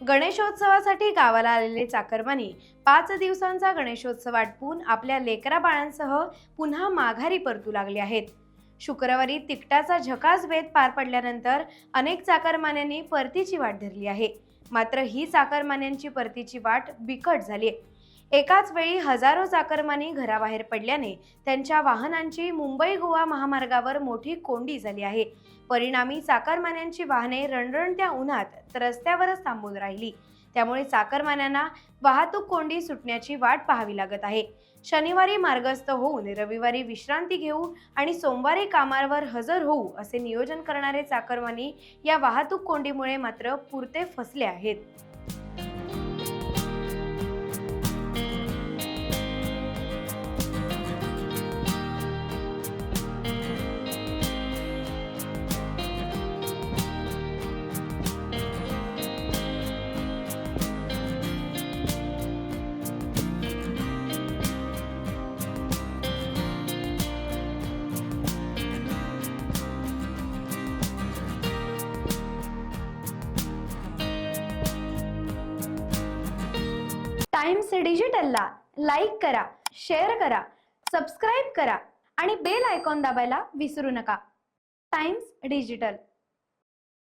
गणेशोत्सवासाठी गावाला आलेले चाकरमानी 5 दिवसांचा गणेशोत्सव आटपून आपल्या लेकरा बाळांसह पुन्हा माघारी परतू लागले आहेत. शुक्रवारी तिकटाचा झकास बेत पार पडल्यानंतर अनेक चाकरमान्यांनी परतीची वाट धरली आहे. मात्र ही चाकरमान्यांची परतीची वाट बिकट झाली. एकाच वेळी हजारो चाकरमानी घराबाहेर पडल्याने त्यांच्या वाहनांची मुंबई गोवा महामार्गावर मोठी कोंडी झाली आहे. परिणामी चाकरमान्यांची वाहने रणरणत्या उन्हात रस्त्यावरच थांबून राहिली. त्यामुळे चाकरमान्यांना वाहतूक कोंडी सुटण्याची वाट पाहावी लागत आहे. शनिवारी मार्गस्थ होऊन रविवारी विश्रांती घेऊ आणि सोमवारी कामावर हजर होऊ असे नियोजन करणारे चाकरमानी या वाहतूक कोंडीमुळे मात्र पुरते फसले आहेत. टाइम्स डिजिटलला लाईक करा, शेअर करा, सबस्क्राईब करा आणि बेल आयकॉन दाबायला विसरू नका. Times digital.